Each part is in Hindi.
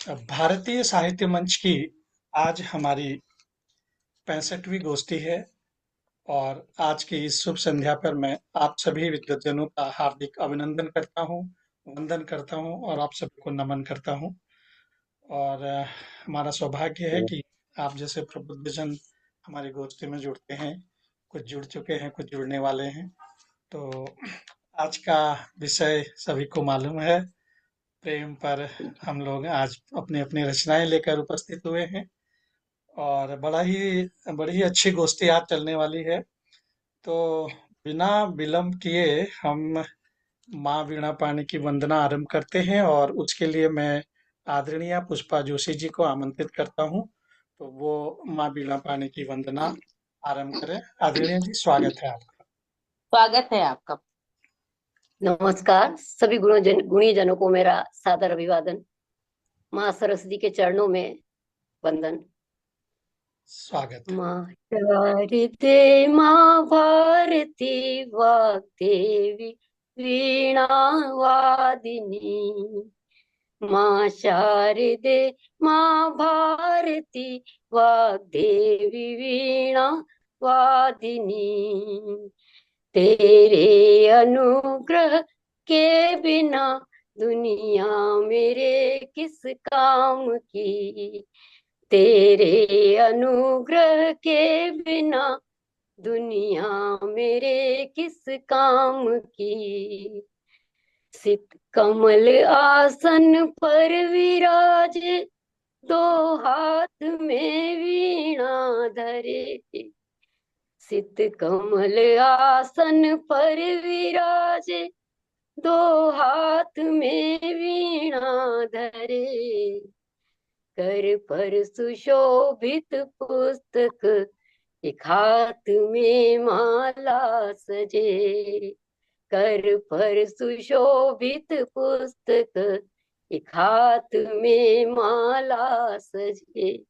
भारतीय साहित्य मंच की आज हमारी 65वीं गोष्ठी है। और आज की इस शुभ संध्या पर मैं आप सभी विद्वज्जनों का हार्दिक अभिनंदन करता हूँ, वंदन करता हूँ और आप सभी को नमन करता हूँ। और हमारा सौभाग्य है कि आप जैसे प्रबुद्धजन हमारी गोष्ठी में जुड़ते हैं। कुछ जुड़ चुके हैं, कुछ जुड़ने वाले हैं। तो आज का विषय सभी को मालूम है, प्रेम पर। हम लोग आज अपनी अपनी रचनाएं लेकर उपस्थित हुए हैं और बड़ी ही अच्छी गोष्ठी आज चलने वाली है। तो बिना विलंब किए हम माँ वीणा पाणी की वंदना आरंभ करते हैं और उसके लिए मैं आदरणीय पुष्पा जोशी जी को आमंत्रित करता हूँ। तो वो माँ वीणा पाणी की वंदना आरंभ करें। आदरणीय जी, स्वागत है आपका। स्वागत है आपका। नमस्कार। सभी गुणी जनों को मेरा सादर अभिवादन। माँ सरस्वती के चरणों में वंदन। स्वागत है। माँ शारदे माँ भारती वाग्देवी वीणा वादिनी। माँ शारदे माँ भारती वाग्देवी वीणा वादिनी। तेरे अनुग्रह के बिना दुनिया मेरे किस काम की। तेरे अनुग्रह के बिना दुनिया मेरे किस काम की। सित कमल आसन पर विराज, दो हाथ में वीणा धरे। सित कमल आसन पर विराजे, दो हाथ में वीणा धरे। कर पर सुशोभित पुस्तक, एक हाथ में माला सजे। कर पर सुशोभित पुस्तक, एक हाथ में माला सजे।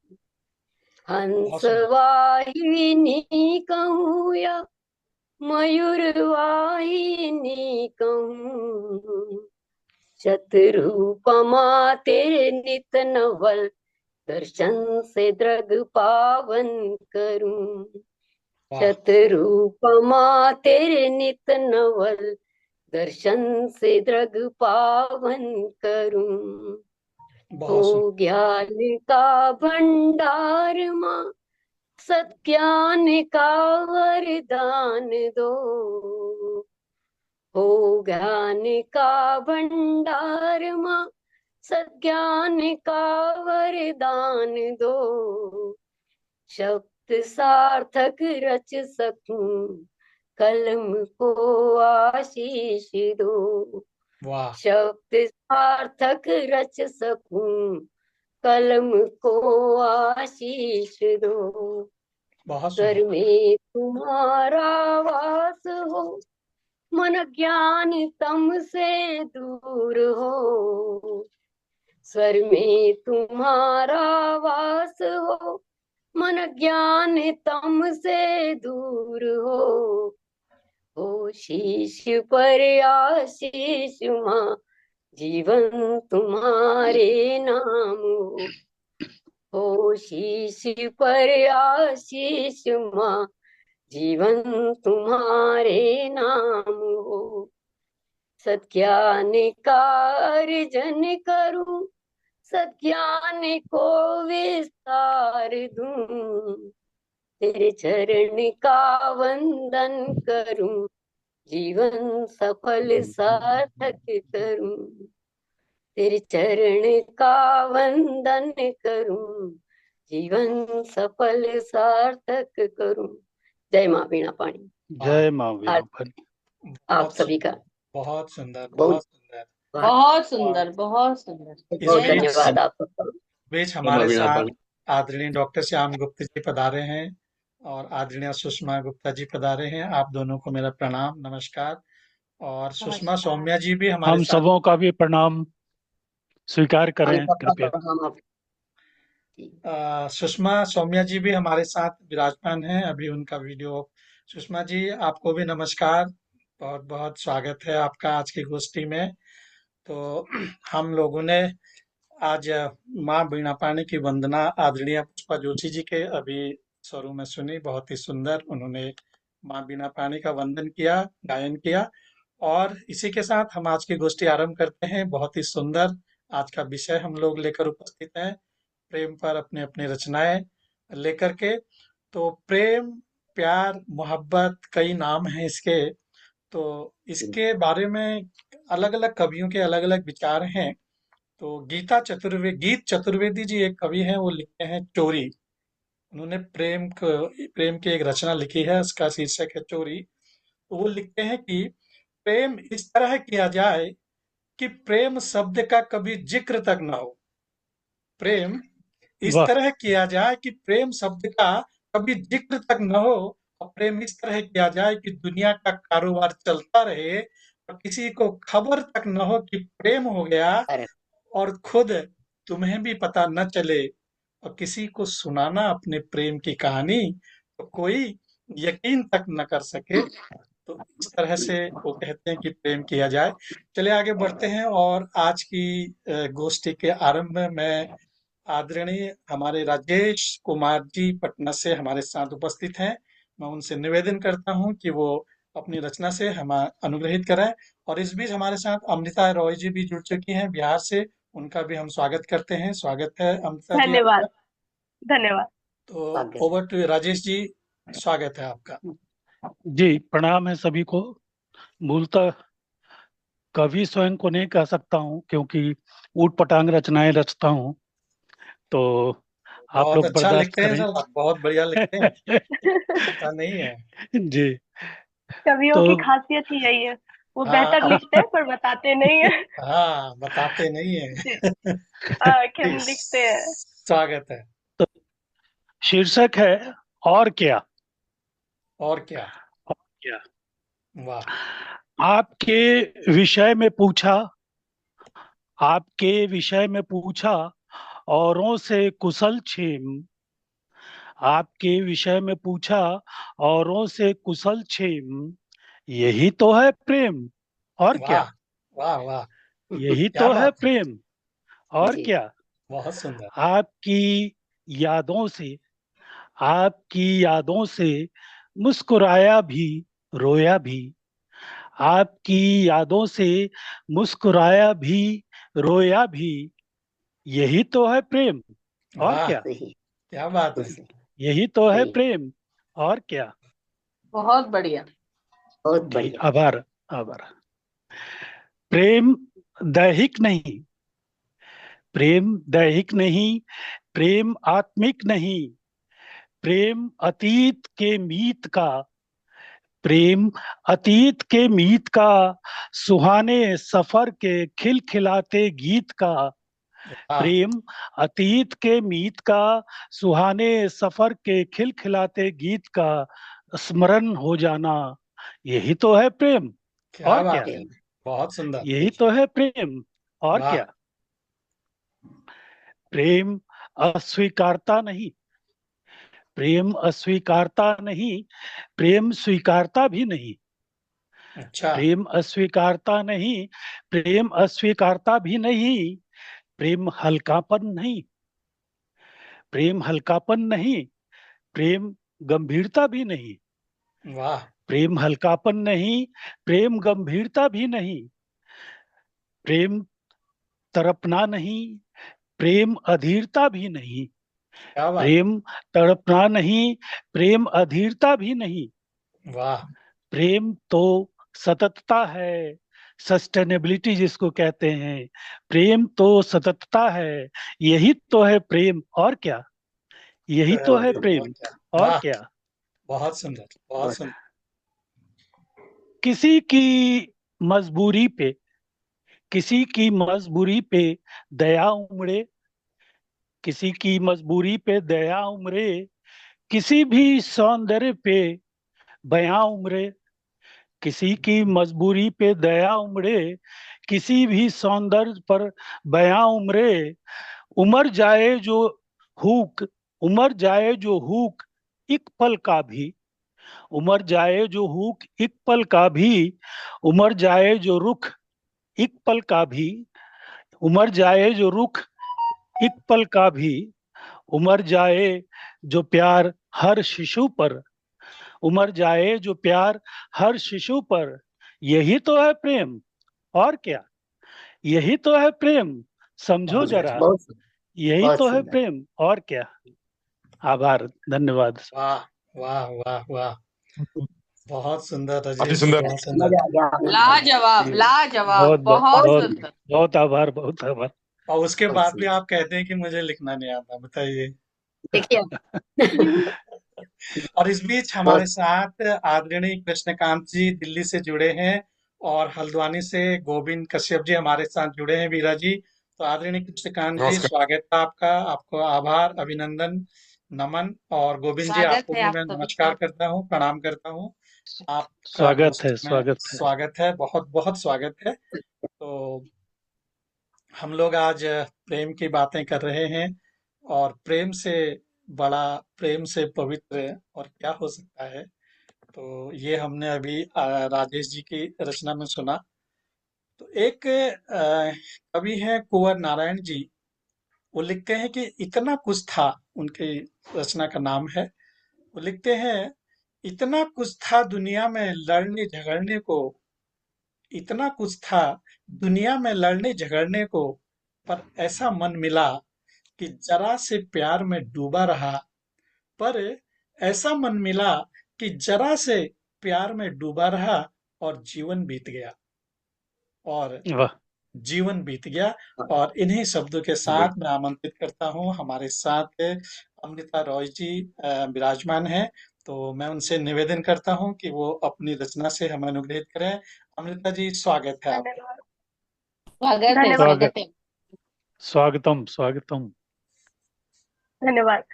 हंस वाहिनी कहूँ या मयूर वाहिनी कहूँ, शतरूपमा तेरे नित नवल, दर्शन से दृग पावन करूं। शतरूपमा तेरे नित नवल, दर्शन से दृग पावन करूं। हो ज्ञान का भंडार माँ, सत्ज्ञान का वरदान दो। हो ज्ञान का भंडार माँ, सत्ज्ञान का वरदान दो। शब्द सार्थक रच सकूं, कलम को आशीष दो। शब्द सार्थक रच सकूं, कलम को आशीष दो। स्वर में तुम्हारा वास हो, मन ज्ञान तम से दूर हो। स्वर में तुम्हारा वास हो, मन ज्ञान तम से दूर हो शीश पर आशीष माँ, जीवन तुम्हारे नाम हो। शीश पर आशीष माँ, जीवन तुम्हारे नाम हो। सत्ज्ञान का अर्जन करूं, सत्ज्ञान को विस्तार दूं। तेरे चरण का वंदन करूं, जीवन सफल सार्थक करूं। तेरे चरण का वंदन करूं, जीवन सफल सार्थक करूं। जय माँ वीणा पाणी। जय माँ वीणा पाणी। आप सभी का बहुत सुंदर, बहुत बहुत सुंदर, बहुत सुंदर, बहुत सुंदर। बहुत जय माँ। धन्यवाद आप सबका। बीच हमारे साथ आदरणीय डॉक्टर श्याम गुप्ता जी पधारे हैं और आदरणीय सुषमा गुप्ता जी पधारे हैं। आप दोनों को मेरा प्रणाम, नमस्कार। और सुषमा सौम्या जी भी हमारे हम साथ। सबों का भी प्रणाम स्वीकार हम करें सबका कृपया। प्रणाम आप। सुषमा सौम्या जी भी हमारे साथ विराजमान हैं। अभी उनका वीडियो। सुषमा जी, आपको भी नमस्कार। बहुत बहुत स्वागत है आपका आज की गोष्ठी में। तो हम लोगों ने आज माँ वीणा पाणी की वंदना आदरणीय पुष्पा जोशी जी के अभी स्वरों में सुनी। बहुत ही सुंदर उन्होंने माँ वीणा पाणी का वंदन किया, गायन किया। और इसी के साथ हम आज की गोष्ठी आरंभ करते हैं। बहुत ही सुंदर आज का विषय हम लोग लेकर उपस्थित हैं, प्रेम पर अपनी अपनी रचनाएं लेकर के। तो प्रेम, प्यार, मोहब्बत, कई नाम हैं इसके। तो इसके बारे में अलग अलग कवियों के अलग अलग विचार हैं। तो गीत चतुर्वेदी जी एक कवि हैं, वो लिखते हैं चोरी। उन्होंने प्रेम की एक रचना लिखी है, उसका शीर्षक है चोरी। तो वो लिखते हैं कि प्रेम इस तरह किया जाए कि प्रेम शब्द का कभी जिक्र तक न हो। प्रेम इस वाह। तरह किया जाए कि प्रेम शब्द का कभी जिक्र तक न हो। और प्रेम इस तरह किया जाए कि दुनिया का कारोबार चलता रहे और किसी को खबर तक न हो कि प्रेम हो गया, अरे और खुद तुम्हें भी पता न चले। और किसी को सुनाना अपने प्रेम की कहानी, तो कोई यकीन तक न कर सके। तो इस तरह से वो कहते हैं कि प्रेम किया जाए। चलिए आगे बढ़ते हैं। और आज की गोष्ठी के आरंभ में मैं आदरणीय हमारे राजेश कुमार जी पटना से हमारे साथ उपस्थित हैं। मैं उनसे निवेदन करता हूं कि वो अपनी रचना से हम अनुग्रहित करें। और इस बीच हमारे साथ अमृता रॉय जी भी जुड़ चुकी हैं बिहार से। उनका भी हम स्वागत करते हैं। स्वागत है अमृता जी धन्यवाद। आपका। धन्यवाद। तो स्वागत। ओवर टू राजेश जी, स्वागत है आपका। जी, प्रणाम है सभी को। मूलतः कवि स्वयं को नहीं कह सकता हूँ, क्योंकि ऊट पटांग रचनाएं रचता हूँ। तो आप बहुत लोग अच्छा बर्दाश्त लिखते हैं करें। सर, बहुत बढ़िया लिखते हैं, ऐसा नहीं है। जी। कवियों तो की खासियत ही यही है, वो बेहतर हाँ लिखते हैं पर बताते नहीं है। हाँ, बताते नहीं जी, है। कि जी, हम लिखते हैं। स्वागत है। शीर्षक है और क्या। और क्या। क्या वाह। आपके विषय में पूछा, आपके विषय में पूछा, औरों से कुशल क्षेम। आपके विषय में पूछा, औरों से कुशल क्षेम। यही तो है प्रेम। और क्या। वाह वाह वाह, यही क्या तो है बात है। प्रेम। और जी। क्या। बहुत सुंदर। आपकी यादों से, आपकी यादों से मुस्कुराया भी, रोया भी। आपकी यादों से मुस्कुराया भी, रोया भी। यही तो है प्रेम। और वाह, क्या। सही। क्या बात है। सही। यही तो है सही। प्रेम। और क्या। बहुत बढ़िया। बहुत जी, बढ़िया। आभार। आभार। प्रेम दैहिक नहीं, प्रेम दैहिक नहीं, प्रेम आत्मिक नहीं। प्रेम अतीत के मीत का, प्रेम अतीत के मीत का, सुहाने सफर के खिलखिलाते गीत का। वाह प्रेम अतीत के मीत का, सुहाने सफर के खिलखिलाते गीत का स्मरण हो जाना। यही तो है प्रेम। क्या और क्या। बात है। प्रेम। बहुत सुंदर। यही तो है प्रेम। और वाह। क्या। प्रेम अस्वीकारता नहीं, प्रेम अस्वीकारता नहीं, प्रेम स्वीकारता भी नहीं। अच्छा। प्रेम अस्वीकारता नहीं, प्रेम अस्वीकारता भी नहीं। प्रेम हल्कापन नहीं, प्रेम हल्कापन नहीं। प्रेम गंभीरता भी नहीं। वाह प्रेम हल्कापन नहीं, प्रेम गंभीरता भी नहीं। प्रेम तड़पना नहीं, प्रेम अधीरता भी नहीं। क्या बात। प्रेम तड़पना नहीं, प्रेम अधीरता भी नहीं। वाह प्रेम तो सततता है, सस्टेनेबिलिटी जिसको कहते हैं। प्रेम तो सततता है। यही तो है प्रेम। और क्या। यही तो है और प्रेम। क्या। और वाह, क्या। बहुत सुंदर, बहुत बहुत। सुंदर। किसी की मजबूरी पे, किसी की मजबूरी पे दया उमड़े, किसी की मजबूरी पे दया उमड़े। किसी भी सौंदर्य पे बयां उमड़े, किसी की मजबूरी पे दया उमड़े। किसी भी सौंदर्य पर बयां उमड़े। उमर जाए जो हुक, उमर जाए जो हुक एक पल का भी। उमर जाए जो हुक एक पल का भी। उमर जाए जो रुख एक पल का भी। उमर जाए जो रुख एक पल का भी उमर जाए जो प्यार हर शिशु पर, उमर जाए जो प्यार हर शिशु पर, यही तो है प्रेम और क्या, यही तो है प्रेम, समझो बहुत जरा, बढ़िया। बहुत यही बहुत तो है सुंदर। प्रेम और क्या। आभार, धन्यवाद। वाह वाह वाह वाह, बहुत सुंदर अति राजेश जी, सुंदर। बहुत सुंदर। मजा आ गया आपने। लाजवाब जी। लाजवाब, बहुत बहुत बहुत बहुत बहुत सुंदर। सुंदर। बहुत आभार, बहुत आभार। और उसके बहुत बाद भी सुंदर। आप कहते हैं कि मुझे लिखना नहीं आता, बताइए। देखिए और इस बीच हमारे बहुत साथ आदरणीय कृष्णकांत जी दिल्ली से जुड़े हैं, और हल्द्वानी से गोविंद कश्यप जी हमारे साथ जुड़े हैं, वीरा जी। तो आदरणीय कृष्णकांत जी, नमस्कार। स्वागत है आपका, आपको आभार, अभिनंदन, नमन। और गोविंद जी, स्वागत आपको है भी आप मैं सभी नमस्कार का। करता हूँ, प्रणाम करता हूँ। आपका स्वागत गोष्ठी है, में स्वागत है। स्वागत है, बहुत बहुत स्वागत है। तो हम लोग आज प्रेम की बातें कर रहे हैं, और प्रेम से बड़ा, प्रेम से पवित्र और क्या हो सकता है। तो ये हमने अभी राजेश जी की रचना में सुना। तो एक कवि है कुंवर नारायण जी, वो लिखते हैं कि इतना कुछ था, उनकी रचना का नाम है। वो लिखते हैं, इतना कुछ था दुनिया में लड़ने झगड़ने को, इतना कुछ था दुनिया में लड़ने झगड़ने को, पर ऐसा मन मिला कि जरा से प्यार में डूबा रहा, पर ऐसा मन मिला कि जरा से प्यार में डूबा रहा, और जीवन बीत गया, और वाह। जीवन बीत गया। और इन्हीं शब्दों के साथ मैं आमंत्रित करता हूँ, हमारे साथ अमृता रॉय जी विराजमान हैं। तो मैं उनसे निवेदन करता हूँ कि वो अपनी रचना से हमें अनुग्रहित करें। अमृता जी, स्वागत है आपका। धन्यवाद। स्वागत है, धन्यवाद। स्वागत, स्वागत है। स्वागतम स्वागतम। धन्यवाद।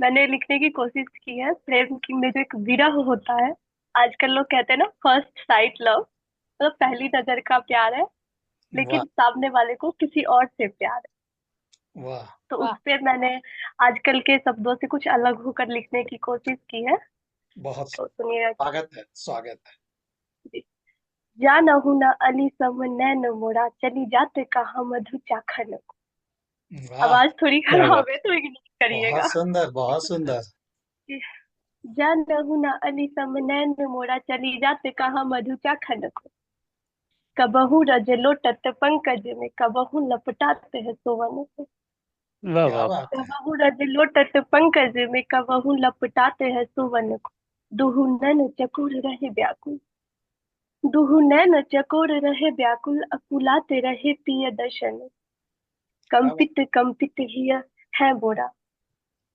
मैंने लिखने की कोशिश की है प्रेम की में जो एक विरह होता है। आजकल लोग कहते हैं ना, फर्स्ट साइट लव, मतलब पहली नजर का प्यार है, वाह लेकिन सामने वाले को किसी और से प्यार है। वाह, तो उस वाह। पे मैंने आजकल के शब्दों से कुछ अलग होकर लिखने की कोशिश की है। बहुत तो सुनिएगा। स्वागत है, स्वागत है। जा न हूं न अली सम नैन मोड़ा, चली जाते कहाँ मधु चाखन को। वाह, आवाज थोड़ी क्या खराब बात। है तो इग्नोर बहुत करिएगा। सुंदर, बहुत सुंदर। जा न हूं न अली सम नैन मोड़ा, चली जाते कहाँ मधु चाखन को। कबहू रज लोटत पंकज में, कबहू लपटाते हैं सोवन को। वाह क्या वाह वाह। बात है। कबहू रज लोटत पंकज में, कबहू लपटाते हैं सोवन को। दुहु नैन चकोर रहे व्याकुल, दुहु नैन चकोर रहे व्याकुल, अकुलाते रहे पिय दर्शन। क्या बात। कंपित कंपित हिय है मोरा,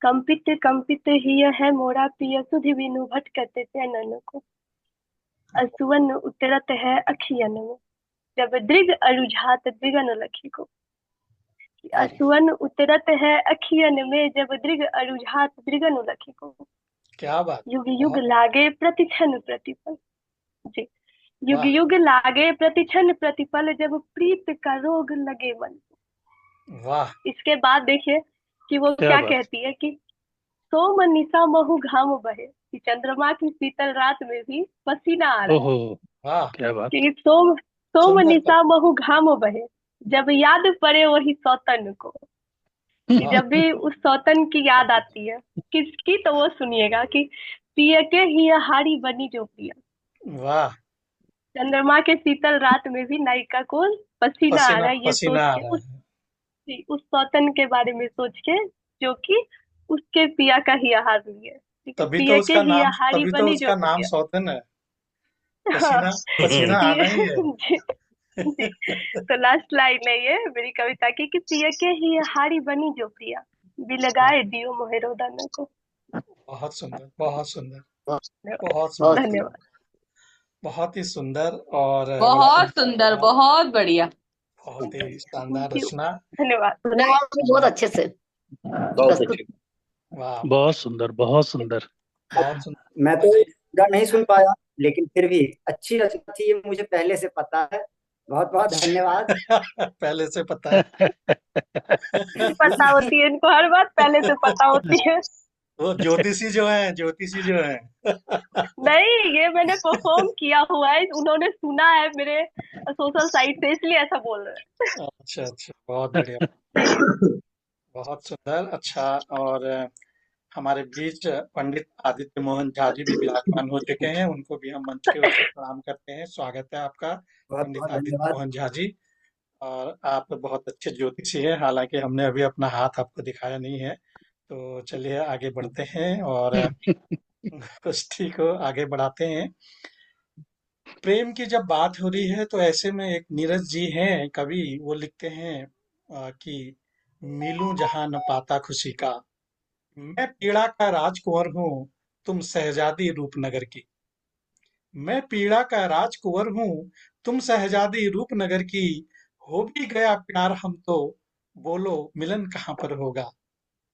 कंपित कंपित हिय है मोरा, पिय सुधि बिनु भटकते चैनन को। असुवन उतरत है अखियन में, जब दृग अरुझात दृगन लखी को। अरे असुवन उतरत है अखियन में, जब दृग अरुझात दृगन लखी को। क्या बात। युग युग बहुत। लागे प्रतिक्षण प्रतिपल। जी। युग वाह युग लागे प्रतिक्षण प्रतिपल, जब प्रीत का रोग लगे मन। वाह। इसके बाद देखिए कि वो क्या क्या बात। कहती है कि सोम निशा महु घाम बहे, कि चंद्रमा की शीतल रात में भी पसीना आ रहा है। ओहो, वाह, क्या बात। कि सोम सोम सुंदर निशा महु घाम बहे, जब याद पड़े वही सौतन को। कि वाह जब भी उस सौतन की याद आती है किसकी, तो वो सुनिएगा कि पिय के ही हारी बनी जो पिया। वाह। चंद्रमा के शीतल रात में भी नायिका को पसीना आ पसीना रहा है, ये सोच पसीना आ के रहा उस है। सौतन के बारे में सोच के, जो कि उसके पिया का ही आहार हुई है। ठीक है, तभी तो पिया के उसका ही नाम, आहारी तभी तो बनी जो उसका नाम पिया। सौतन है। हाँ। पसीना, पसीना आना ही है। जी, जी। तो लास्ट लाइन है ये मेरी कविता की कि पिया के ही हारी बनी जो पिया, वाह, बिलगाए दियो मोहेरो दाना को। बहुत सुंदर, बहुत सुंदर, बहुत बहुत बहुत सुंदर, सुंदर। धन्यवाद। बहुत ही सुंदर, और बड़ा बहुत सुंदर सुंदर, लगा। बहुत बढ़िया। बहुत ही शानदार थैंक यू। रचना। धन्यवाद। सुना आपने बहुत अच्छे से प्रस्तुत। वाह, बहुत सुंदर, बहुत सुंदर। बहुत सुंदर। मैं तो अजय। पूरा नहीं सुन पाया, लेकिन फिर भी अच्छी रचना थी, ये मुझे पहले से पता है। बहुत बहुत धन्यवाद। पहले से पता है। पता होती है इनको, हर बात पहले से पता होती है। वो ज्योतिषी जो है, ज्योतिषी जो है। नहीं, ये मैंने परफॉर्म किया हुआ है, उन्होंने सुना है मेरे सोशल साइट से, इसलिए ऐसा बोल रहे अच्छा अच्छा, बहुत बढ़िया। हैं। बहुत सुंदर। अच्छा। और हमारे बीच पंडित आदित्य मोहन झा जी भी विराजमान हो चुके हैं, उनको भी हम मंच की ओर से प्रणाम करते हैं। स्वागत है आपका, बहुत पंडित बहुत आदित्य धन्यवाद। मोहन झा जी। और आप बहुत अच्छे ज्योतिषी हैं, हालांकि हमने अभी अपना हाथ आपको दिखाया नहीं है। तो चलिए आगे बढ़ते हैं और कुश्ती को आगे बढ़ाते हैं। प्रेम की जब बात हो रही है तो ऐसे में एक नीरज जी हैं कवि, वो लिखते हैं कि मिलूं जहां न पाता खुशी का, मैं पीड़ा का राजकुंवर हूँ, तुम शहजादी रूपनगर की। मैं पीड़ा का राजकुंवर हूँ, तुम शहजादी रूपनगर की। हो भी गया प्यार हम तो, बोलो मिलन कहाँ पर होगा।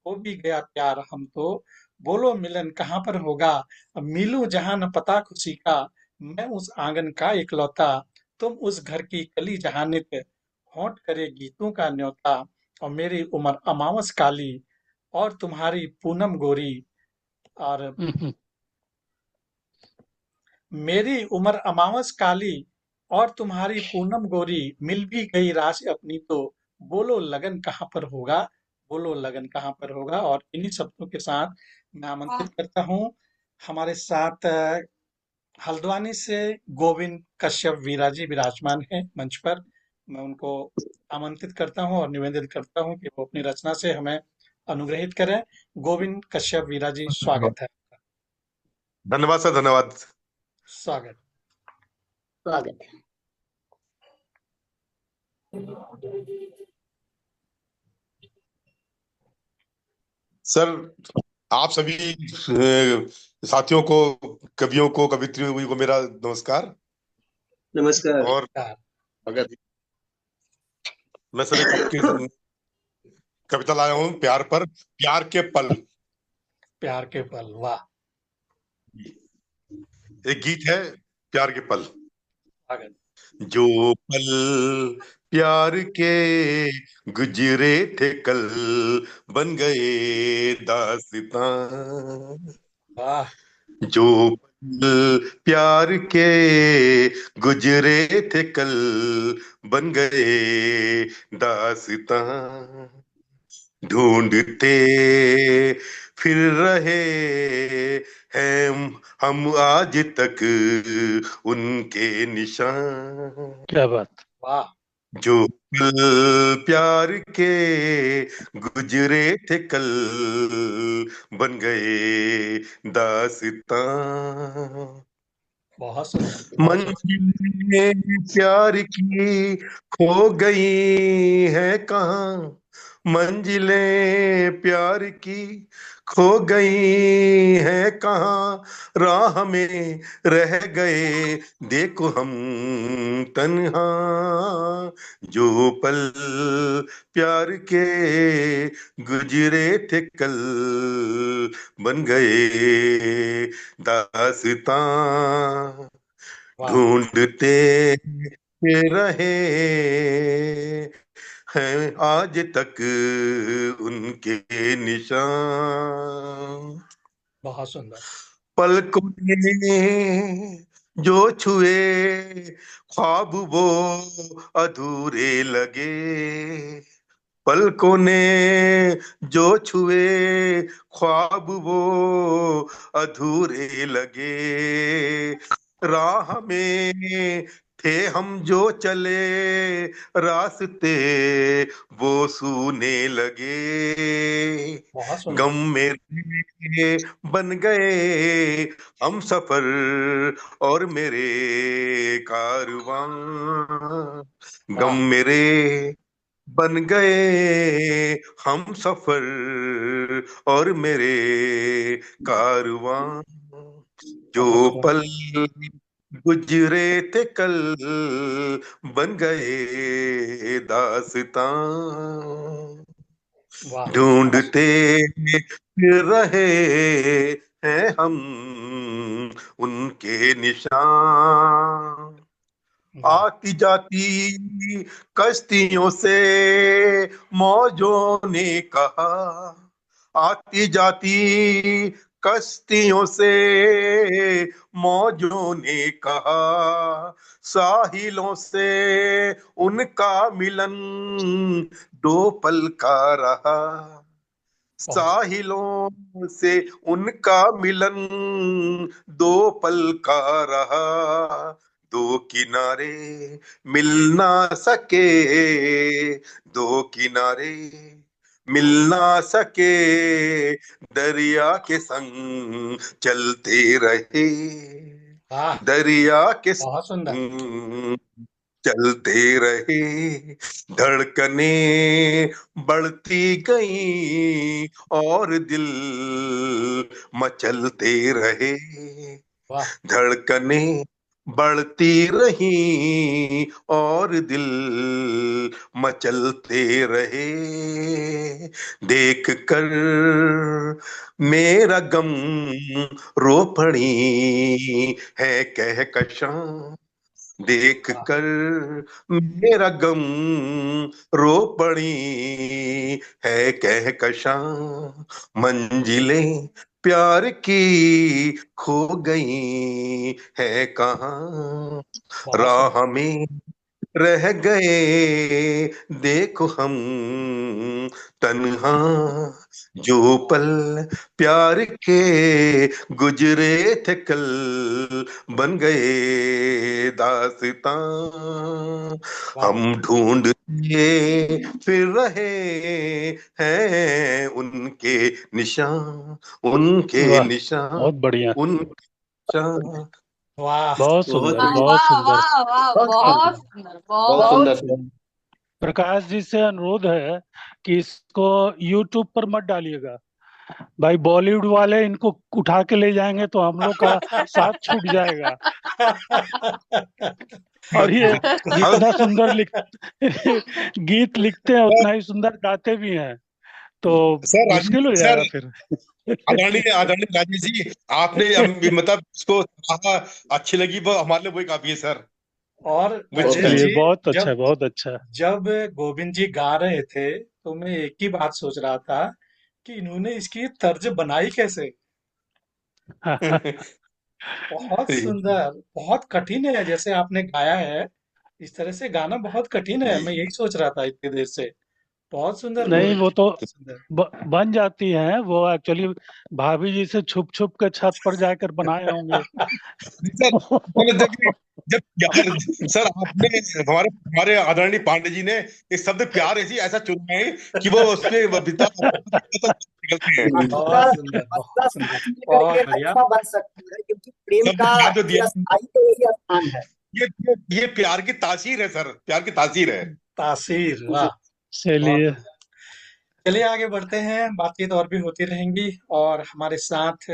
हो भी गया प्यार हम तो, बोलो मिलन कहाँ पर होगा। अब मिलूं जहां न पता खुशी का, मैं उस आंगन का इकलौता, तुम उस घर की कली जहां नित, होंठ करे गीतों का न्योता। और मेरी उम्र अमावस काली, और तुम्हारी पूनम गोरी। और मेरी उम्र अमावस काली, और तुम्हारी पूनम गोरी, मिल भी गई राशि अपनी तो, बोलो लगन कहाँ पर होगा। बोलो लगन कहाँ पर होगा। और इन्हीं शब्दों के साथ मैं आमंत्रित करता हूँ हमारे साथ हल्द्वानी से गोविंद कश्यप वीरा जी विराजमान हैं मंच पर। मैं उनको आमंत्रित करता हूँ और निवेदन करता हूँ कि वो अपनी रचना से हमें अनुग्रहित करें। गोविंद कश्यप वीरा जी, स्वागत है। धन्यवाद सर, धन्यवाद। स्वागत। स्वागत है। सर, आप सभी साथियों को, कवियों को, कवित्रियों को मेरा नमस्कार। नमस्कार। और अगर मैं सर एक कविता लाया हूँ प्यार पर, प्यार के पल। प्यार के पल, वाह। एक गीत है, प्यार के पल। स्वागत। जो पल प्यार के गुजरे थे कल, बन गए दास्तां। वाह। जो पल प्यार के गुजरे थे कल, बन गए दास्तां। ढूंढते फिर रहे हैं हम आज तक उनके निशान। क्या बात। वाह। जो पल प्यार के गुजरे थे कल, बन गए दास्तां। बहुत सुंदर, बहुत सुंदर। मंजिलें प्यार की खो गई है कहाँ। मंजिलें प्यार की खो गई है कहाँ। राह में रह गए देखो हम तन्हा। जो पल प्यार के गुजरे थे कल, बन गए दास्तां। वाह। ढूंढते रहे हैं आज तक उनके निशान। बहुत सुंदर। पलकों ने जो छुए ख्वाब वो अधूरे लगे। पलकों ने जो छुए ख्वाब वो अधूरे लगे। राह में थे हम जो चले रास्ते वो सूने लगे। बहुत गम सुंदर। मेरे बन गए हम सफर और मेरे कारवां। गम वाह। मेरे बन गए हम सफर और मेरे कारवां। बहुत जो सुंदर। पल गुजरे थे कल, बन गए दास्तां। वाह। बहुत ढूंढते सुंदर। फिर रहे हैं हम उनके निशान। वाह। आती जाती कश्तियों से मौजों ने कहा। आती जाती कश्तियों से मौजों ने कहा, साहिलों से उनका मिलन दो पल का रहा, साहिलों से उनका मिलन दो पल का रहा, दो किनारे मिल ना सके, दो किनारे मिल ना सके, दरिया के संग चलते रहे, वाह, दरिया के बहुत सुंदर। संग चलते रहे, धड़कने बढ़ती गई और दिल मचलते रहे, वाह, धड़कने बढ़ती रही और दिल मचलते रहे, देख कर मेरा गम रो पड़ी है कहकशां, देख वाह, कर मेरा गम रो पड़ी है कहकशां, मंजिलें प्यार की खो गई है कहाँ, बहुत सुंदर। राह में रह गए देखो हम तन्हा, जो पल प्यार के गुजरे थे कल बन गए दास्तां, वाह, हम ढूंढते फिर रहे हैं उनके निशान, उनके वाह, निशान, बहुत बढ़िया, उनके निशान। वाह, बहुत बहुत सुंदर, वाह बढ़िया। बहुत वाह सुंदर। वाह वाह, बहुत बहुत सुंदर, सुंदर, बहुत बहुत सुंदर बहुत था। सुंदर। प्रकाश जी से अनुरोध है कि इसको YouTube पर मत डालिएगा भाई, बॉलीवुड वाले इनको उठा के ले जाएंगे तो हम लोग का साथ छूट जाएगा। और ये हम जितना सुंदर गीत लिखते हैं उतना ही सुंदर गाते भी हैं, तो सर मुश्किल हो सर जाएगा फिर। आदरणीय आदरणीय राजेश जी, आपने मतलब इसको सराहा, अच्छी लगी वो हमारे लिए वही काफी है सर। और मुझे अच्छा राजेश ओके। चलिए, जी, बहुत अच्छा, जब बहुत अच्छा। जब गोविंद जी गा रहे थे तो मैं एक ही बात सोच रहा था कि इन्होंने इसकी तर्ज बनाई कैसे। बहुत लगा। सुंदर, बहुत कठिन है जैसे आपने गाया है। इस तरह से गाना बहुत कठिन है, मैं यही सोच रहा था इतनी देर से। बहुत सुंदर, नहीं, वो तो बहुत सुंदर। बन जाती हैं वो, एक्चुअली भाभी जी से छुप छुप के छत पर जाकर बनाए होंगे। सर मैंने देखिए, जब प्यार, सर आपने हमारे हमारे आदरणीय पांडे जी ने एक शब्द प्यार ऐसी ऐसा चुना है कि वो उस पे बिता निकलते हैं, मसला बहुत सुंदर, मसला बहुत सुंदर, साथ मिलकर के बहुत बढ़िया। अच्छा बन सकता है, क्योंकि प्रेम शब्द का प्यार जो दिया, चिरस्थायी तो यही स्थान है। ये प्यार की तासीर है सर, प्यार की तासीर है। तासीर, जी। वाह, बहुत चलिए, बढ़िया। चलिए आगे बढ़ते हैं, बातचीत और भी होती रहेंगी। और हमारे साथ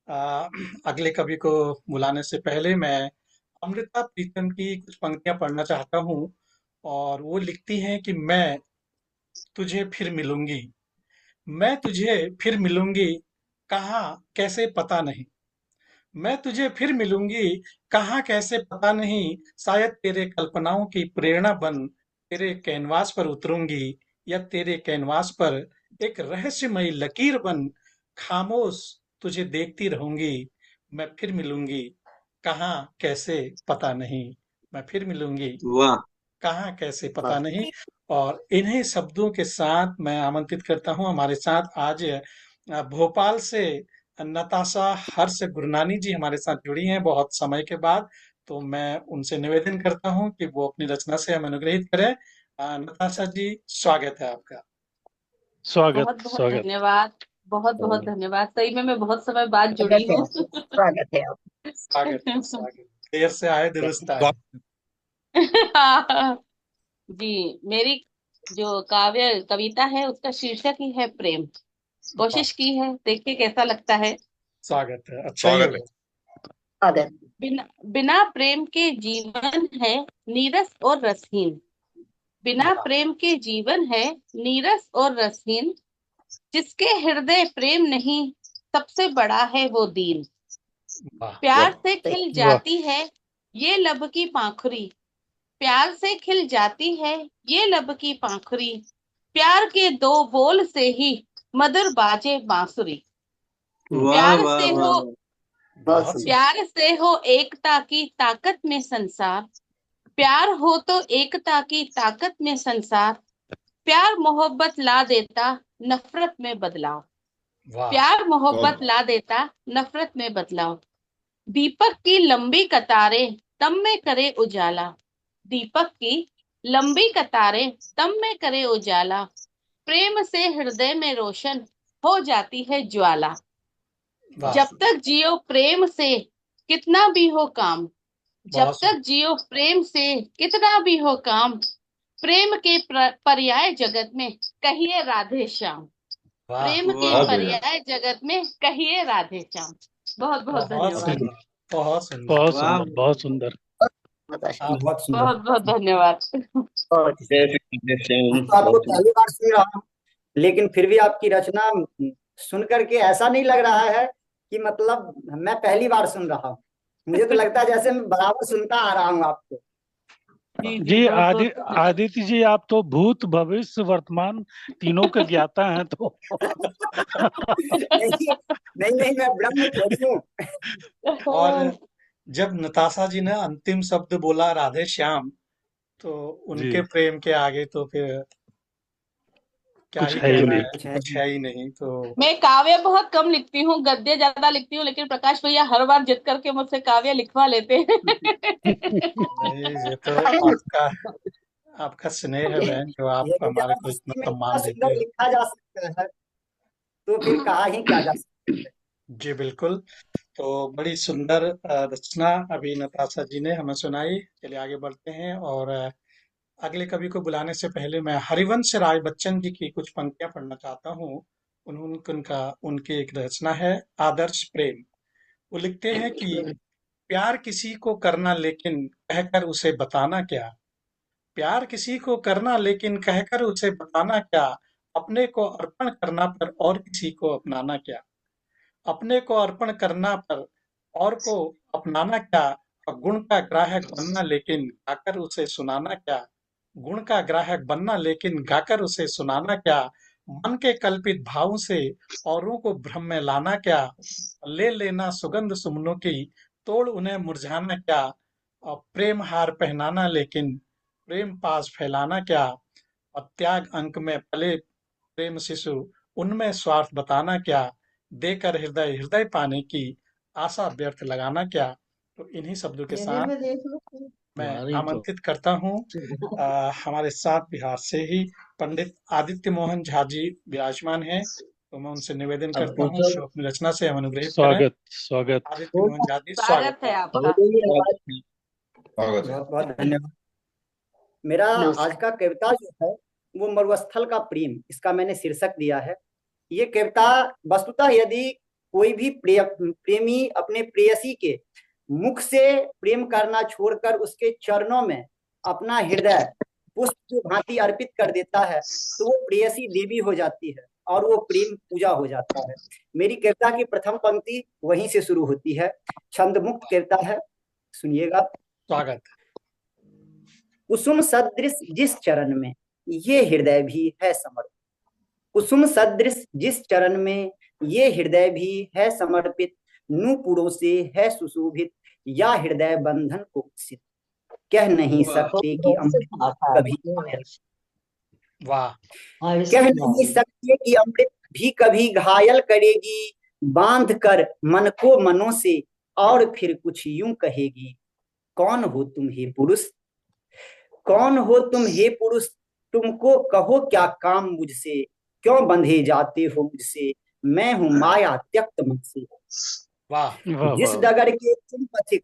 आ, अगले कवि को बुलाने से पहले मैं अमृता प्रीतम की कुछ पंक्तियां पढ़ना चाहता हूँ। और वो लिखती हैं कि मैं तुझे फिर मिलूंगी, मैं तुझे फिर मिलूंगी, कहाँ कैसे पता नहीं, मैं तुझे फिर मिलूंगी, कहाँ कैसे पता नहीं, शायद तेरे कल्पनाओं की प्रेरणा बन तेरे कैनवास पर उतरूंगी, या तेरे कैनवास पर एक रहस्यमयी लकीर बन खामोश तुझे देखती रहूंगी, मैं फिर मिलूंगी, कहाँ कैसे पता नहीं, मैं फिर मिलूंगी, वाह। कहाँ कैसे पता वाह। नहीं। और इन्हीं शब्दों के साथ मैं आमंत्रित करता हूँ हमारे साथ आज भोपाल से नताशा हर्ष गुरनानी जी हमारे साथ जुड़ी हैं बहुत समय के बाद। तो मैं उनसे निवेदन करता हूँ कि वो अपनी रचना से हमें अनुग्रहित करें। नताशा जी, स्वागत है आपका। स्वागत, बहुत बहुत स्वागत। धन्यवाद, बहुत बहुत धन्यवाद। सही में मैं बहुत समय बाद जुड़ी स्वागत है हूँ। आपका, स्वागत है आपका। स्वागत है, स्वागत। देर से आए दुरुस्त आए। जी, मेरी जो काव्य कविता है उसका शीर्षक ही है प्रेम। वाह, कोशिश की है, देखिए कैसा लगता है। स्वागत है, अच्छा ही स्वागत है। होगा। स्वागत। बिना बिना प्रेम के जीवन है नीरस और रसहीन, बिना वाह, प्रेम के जीवन है नीरस और रसहीन, जिसके हृदय प्रेम नहीं सबसे बड़ा है वो दीन। वाह, प्यार वाह से सही। खिल वाह, जाती है ये लब की पाखुरी, प्यार से खिल जाती है ये लब की पाखुरी, प्यार के दो बोल से ही मधुर बाजे बांसुरी। वाह प्यार वाह से वाह हो वाह। बहुत बहुत सुंदर। प्यार से हो एकता की ताकत में संसार, प्यार हो तो एकता की ताकत में संसार, प्यार मोहब्बत ला देता नफरत में बदलाव, वाह प्यार मोहब्बत ला देता नफरत में बदलाव। दीपक की लंबी कतारें तम में करे उजाला, दीपक की लंबी कतारें तम में करे उजाला, प्रेम से हृदय में रोशन हो जाती है ज्वाला। वाह जब तक जियो प्रेम से कितना भी हो काम, जब बहुत तक जियो प्रेम से कितना भी हो काम, प्रेम के पर्याय जगत में कहिए राधे श्याम, वाह प्रेम के वाह बढ़िया। पर्याय जगत में कहिए राधे श्याम। बहुत बहुत बहुत धन्यवाद। सुंदर बहुत सुंदर। बहुत वाह सुंदर, बहुत सुंदर। नताशा आप बहुत सुंदर। बहुत बहुत धन्यवाद। बहुत जय श्री कृष्ण श्याम, तो आपको बहुत सुंदर। पहली बार सुन रहा हूँ, लेकिन फिर भी आपकी रचना सुन करके ऐसा नहीं लग रहा है कि मतलब मैं पहली बार सुन रहा हूँ। मुझे तो लगता है जैसे मैं बराबर सुनता आ रहा हूँ आपको। जी जी जी बहुत बहुत धन्यवाद। आदित्य जी, आप तो भूत भविष्य वर्तमान तीनों के ज्ञाता हैं, तो नहीं नहीं नहीं, मैं ब्रह्म थोड़ी हूँ। और जब नताशा जी ने अंतिम शब्द बोला राधे श्याम, तो जी उनके प्रेम के आगे तो फिर क्या कुछ ही है ही कहना नहीं। है, कुछ है कुछ है ही नहीं। तो मैं काव्य बहुत कम लिखती हूँ, गद्य ज्यादा लिखती हूँ, लेकिन प्रकाश भैया हर बार जिद करके मुझसे काव्य लिखवा लेते हैं। नहीं, ये तो आपका आपका स्नेह है बहन, जो आप यदि हमारे को इतना जबरदस्ती में इतना सम्मान देते सुंदर हो। लिखा जा सकता है तो फिर कहा ही क्या जा सकता है। जी बिल्कुल। तो बड़ी सुंदर रचना अभी नताशा जी ने हमें सुनाई। चलिए आगे बढ़ते हैं, और अगले कवि को बुलाने से पहले मैं हरिवंश राय बच्चन जी की कुछ पंक्तियां पढ़ना चाहता हूँ। उनकी एक रचना है आदर्श प्रेम। वो लिखते हैं कि प्यार किसी को करना लेकिन कहकर उसे बताना क्या, प्यार किसी को करना लेकिन कहकर उसे बताना क्या, अपने को अर्पण करना पर और किसी को अपनाना क्या, अपने को अर्पण करना पर और को अपनाना क्या, और गुण का ग्राहक बनना लेकिन गाकर उसे सुनाना क्या, गुण का ग्राहक बनना लेकिन गाकर उसे सुनाना क्या, मन के कल्पित भावों से औरों को भ्रम में लाना क्या, ले लेना सुगंध सुमनों की तोड़ उन्हें मुरझाना क्या, और प्रेम हार पहनाना लेकिन प्रेम पास फैलाना क्या, और त्याग अंक में पले प्रेम शिशु उनमें स्वार्थ बताना क्या, देकर हृदय हृदय पाने की आशा व्यर्थ लगाना क्या। तो इन्हीं शब्दों के साथ मैं आमंत्रित करता हूँ हमारे साथ बिहार से ही पंडित आदित्य मोहन झा जी विराजमान हैं। तो मैं उनसे निवेदन करता हूँ कि वो अपनी रचना से हम अनुग्रहित करें। स्वागत स्वागत। आदित्य मोहन झा जी, स्वागत स्वागत है है। आपका। स्वागत है। बहुत बहुत धन्यवाद। मेरा नमस्कार। आज का कविता जो है वो मरुस्थल का प्रेम, इसका मैंने शीर्षक दिया है। ये कविता वस्तुतः यदि कोई भी प्रेमी अपने प्रेयसी के मुख से प्रेम करना छोड़कर उसके चरणों में अपना हृदय पुष्प की भांति अर्पित कर देता है तो वो प्रेयसी देवी हो जाती है और वो प्रेम पूजा हो जाता है। मेरी कविता की प्रथम पंक्ति वहीं से शुरू होती है। छंद मुक्त कविता है, सुनिएगा। स्वागत। कुसुम सदृश जिस चरण में ये हृदय भी है समर्पित, कुसुम सदृश जिस चरण में ये हृदय भी है समर्पित, नूपुरों से है सुशोभित या हृदय बंधन को उत्सित, कह नहीं सकते कि अमृत कभी घायल, वाह। कह नहीं सकते कि अमृत भी कभी घायल करेगी, बांध कर मन को मनों से और फिर कुछ यूं कहेगी, कौन हो तुम हे पुरुष, कौन हो तुम हे पुरुष, तुमको कहो क्या काम मुझसे, क्यों बंधे जाते हो मुझसे, मैं हूं माया त्यक्त मन से। वाह। वाह जिस वाह। डगर के तुम पथिक,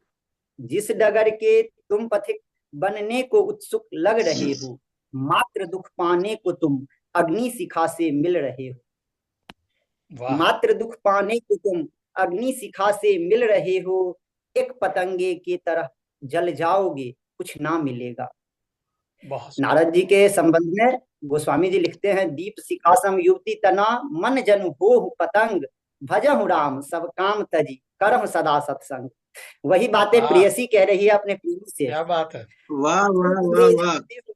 जिस डगर के तुम पथिक बनने को उत्सुक लग रहे हो, मात्र दुख पाने को तुम अग्नि शिखा से मिल रहे हो, वाह। मात्र दुख पाने को तुम अग्नि शिखा से मिल रहे हो, एक पतंगे की तरह जल जाओगे कुछ ना मिलेगा। बहुत नारद जी के संबंध में गोस्वामी जी लिखते हैं, दीप शिखासम युवती तना मन जन हो पतंग, भजहु राम सब काम तजी करहु सदा सत्संग। वही बातें वाह, प्रेयसी कह रही है अपने प्रेमी से। क्या बात है। वाह वाह वाह बंधे वाह। जाते हो,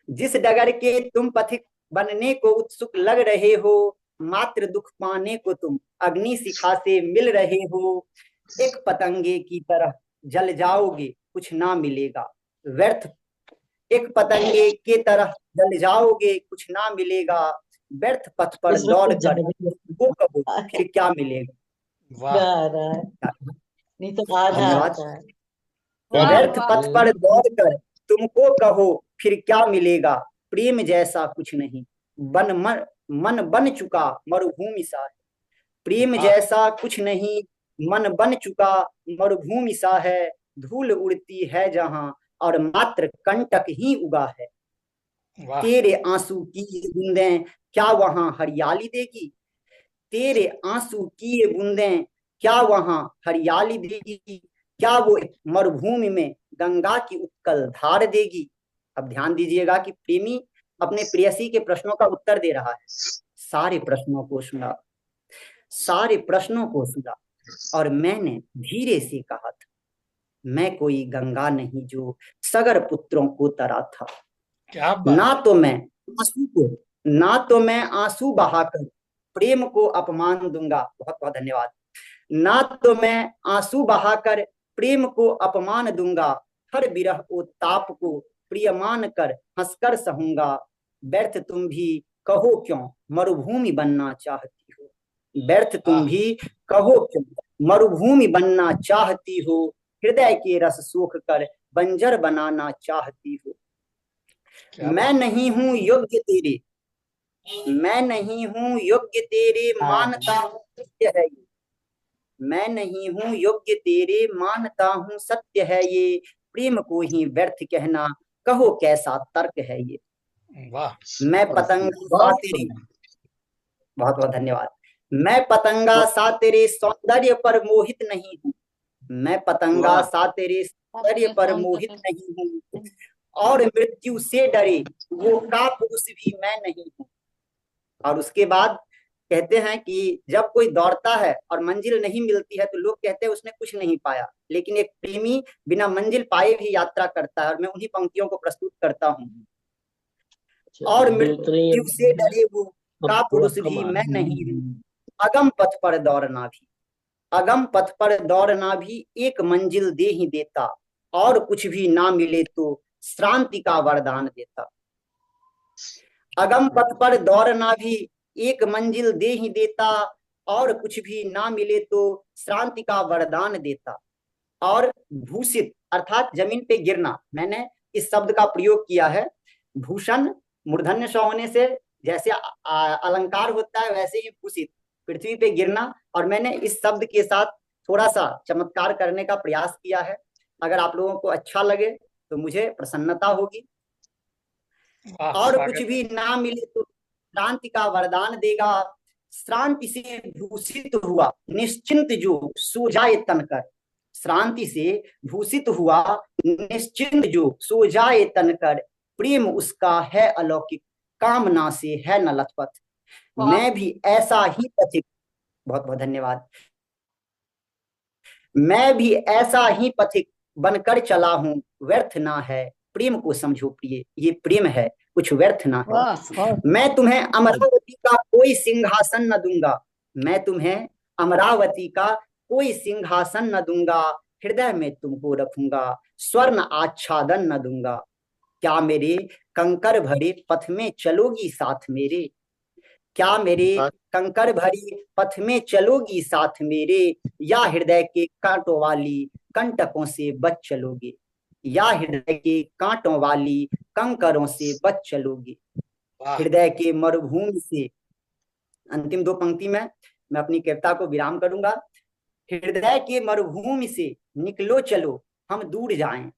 जिस डगर के तुम पथिक बनने को उत्सुक लग रहे हो, मात्र दुख पाने को तुम अग्नि शिखा से मिल रहे हो। एक पतंगे की तरह जल जाओगे, कुछ ना मिलेगा व्यर्थ। एक पतंगे के तरह जल जाओगे, कुछ ना मिलेगा व्यर्थ। पथ पर इसमें दौड़ कुछ कर ज्यादा वो कहो फिर क्या मिलेगा। वाह गा रहा है, नहीं तो आधा धन्यवाद। आता है। बहुत वाह व्यर्थ वाह पथ पर दौड़ कर तुमको कहो फिर क्या मिलेगा। प्रेम जैसा कुछ नहीं, मन बन चुका मरुभूमि सा है। प्रेम वाह जैसा कुछ नहीं, मन बन चुका मरुभूमि सा है। धूल उड़ती है जहां और मात्र कंटक ही उगा है। वाह तेरे आंसू की ये बूंदें क्या वहां हरियाली देगी। तेरे आंसू की ये बूंदें क्या वहां हरियाली देगी। क्या वो मरुभूमि में गंगा की उत्कल धार देगी। अब ध्यान दीजिएगा कि प्रेमी अपने प्रेयसी के प्रश्नों का उत्तर दे रहा है। सारे प्रश्नों को सुना, सारे प्रश्नों को सुना और मैंने धीरे से कहा था, मैं कोई गंगा नहीं जो सगर पुत्रों को तरा था। क्या बात ना तो मैं आंसू को ना तो मैं आंसू बहाकर प्रेम को अपमान दूंगा। बहुत बहुत धन्यवाद। ना तो मैं आंसू बहाकर प्रेम को अपमान दूंगा। हर विरह ओ ताप को प्रिय मान कर हंसकर सहूंगा। व्यर्थ तुम भी कहो क्यों मरुभूमि बनना चाहती हो। व्यर्थ तुम वाह भी कहो क्यों मरुभूमि बनना चाहती हो। हृदय के रस सोख कर बंजर बनाना चाहती हो। क्या मैं बात नहीं हूं योग्य तेरे, मैं नहीं हूं योग्य तेरे मानता हूं सत्य है ये। मैं नहीं हूं योग्य तेरे मानता हूं सत्य है ये। प्रेम को ही व्यर्थ कहना कहो कैसा तर्क है ये। वाह मैं पतंगा सा बहुत तेरे, बहुत बहुत धन्यवाद। मैं पतंगा सा तेरे सौंदर्य पर मोहित नहीं हूं। मैं पतंगा वाह, सा तेरे सौंदर्य अपने पर मोहित सौंदर्य नहीं हूं। और मृत्यु से डरे वो का पुरुष भी मैं नहीं हूं। और उसके बाद कहते हैं कि जब कोई दौड़ता है और मंजिल नहीं मिलती है तो लोग कहते हैं उसने कुछ नहीं पाया, लेकिन एक प्रेमी बिना मंजिल पाए भी यात्रा करता है। और मैं उन्हीं पंक्तियों को प्रस्तुत करता हूं। और दूसरी मृत्यु से डरे वो अब का थोड़ा पुरुष कम भी आ मैं रहा नहीं हूं। अगम पथ पर दौड़ना भी, अगम पथ पर दौड़ना भी एक मंजिल दे ही देता। और कुछ भी ना मिले तो श्रांति का वरदान देता। अगम पथ पर दौड़ना भी एक मंजिल दे ही देता। और कुछ भी ना मिले तो श्रांति का वरदान देता। और भूषित अर्थात जमीन पे गिरना, मैंने इस शब्द का प्रयोग किया है। भूषण मूर्धन्य स होने से जैसे अलंकार होता है वैसे ही भूषित पृथ्वी पे गिरना। और मैंने इस शब्द के साथ थोड़ा सा चमत्कार करने का प्रयास किया है। अगर आप लोगों को अच्छा लगे तो मुझे प्रसन्नता होगी। वाह और कुछ स्वागत है भी ना मिले तो श्रांति का वरदान देगा। श्रांति से भूषित हुआ निश्चिंत जो सो जाए तन कर। श्रांति से भूषित हुआ निश्चिंत जो सो जाए तन कर। प्रेम उसका है अलौकिक, कामना से है न लथपथ। वाह मैं भी ऐसा ही पथिक, बहुत बहुत धन्यवाद। मैं भी ऐसा ही पथिक बनकर चला हूं, व्यर्थ ना है प्रेम को समझो प्रिय। ये प्रेम है, कुछ व्यर्थ ना है। वाह वाह मैं तुम्हें अमरावती का कोई सिंहासन न दूंगा। मैं तुम्हें अमरावती का कोई सिंहासन न दूंगा। हृदय में तुमको रखूंगा, स्वर्ण आच्छादन न दूंगा। क्या मेरे कंकर भरे पथ में चलोगी साथ मेरे। क्या मेरे कंकर भरी पथ में चलोगी साथ मेरे। या हृदय के कांटों वाली कंटकों से बच चलोगे। या हृदय के कांटों वाली कंकरों से बच चलोगे। वाह हृदय के मरुभूमि से, अंतिम दो पंक्ति में मैं अपनी कविता को विराम करूंगा। हृदय के मरुभूमि से निकलो चलो हम दूर जाएं।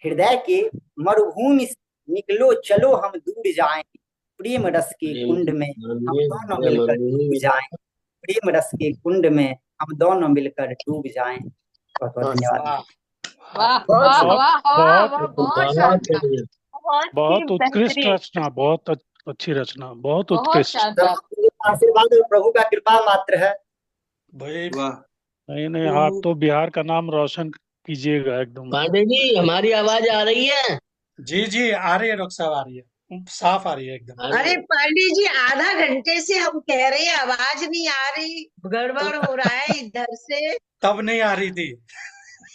हृदय के मरुभूमि से निकलो चलो हम दूर जाएं। प्रेम रस के कुंड में हम दोनों मिलकर डूब जाएं। प्रेम रस के कुंड में हम दोनों मिलकर डूब जाएं। बहुत बहुत धन्यवाद। वाह वाह बहुत वाह सुंदर, वाह वाह वाह, बहुत बहुत बहुत शानदार, बढ़िया। बहुत ही बहुत उत्कृष्ट बेहतरीन। रचना, बहुत अच्छी रचना, बहुत बहुत उत्कृष्ट। शानदार। आशीर्वाद और प्रभु का कृपा मात्र है। भाई वाह, नहीं नहीं, आप तो बिहार का नाम रोशन कीजिएगा एकदम। पांडे जी हमारी आवाज आ रही है? जी जी आ रही है डॉक्टर साहब आ रही है साफ आ रही है एकदम। अरे पांडे जी, आधा घंटे से हम कह रहे हैं आवाज नहीं आ रही, गड़बड़ हो रहा है इधर से। तब नहीं आ रही थी।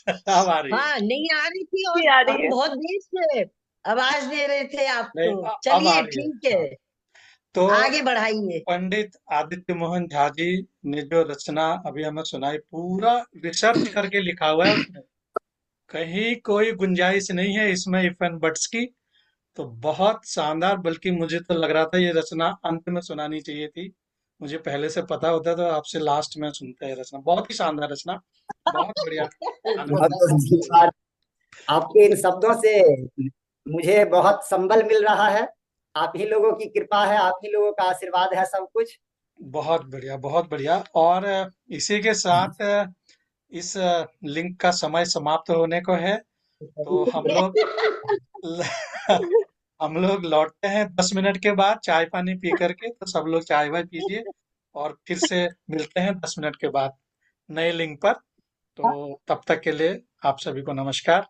अब आ रही है। हाँ, नहीं आ रही थी और नहीं आ रही हम है। बहुत देर से आवाज दे रहे थे नहीं, आपको। अब आ चलिए रही है। ठीक है, हाँ। तो आगे बढ़ाइए। पंडित आदित्य मोहन झा जी ने जो रचना अभी हमें सुनाई, पूरा रिसर्च करके लिखा हुआ है उसमें, कहीं कोई गुंजाइश नहीं है इसमें इफ एंड बट्स की। तो बहुत शानदार, बल्कि मुझे तो लग रहा था ये रचना अंत में सुनानी चाहिए थी। मुझे पहले से पता होता तो आपसे लास्ट में सुनते हैं रचना। बहुत ही शानदार रचना, बहुत बढ़िया, आनंद। बहुत बहुत धन्यवाद। आपके इन शब्दों से मुझे बहुत संबल मिल रहा है। आप ही लोगों की कृपा है, आप ही लोगों का आशीर्वाद है सब कुछ। बहुत बढ़िया, बहुत बढ़िया। और इसी के साथ इस लिंक का समय समाप्त होने को है। तो हम लोग हम लोग लौटते हैं 10 मिनट के बाद चाय पानी पी करके। तो सब लोग चाय वाय पीजिए और फिर से मिलते हैं 10 मिनट के बाद नए लिंक पर। तो तब तक के लिए आप सभी को नमस्कार।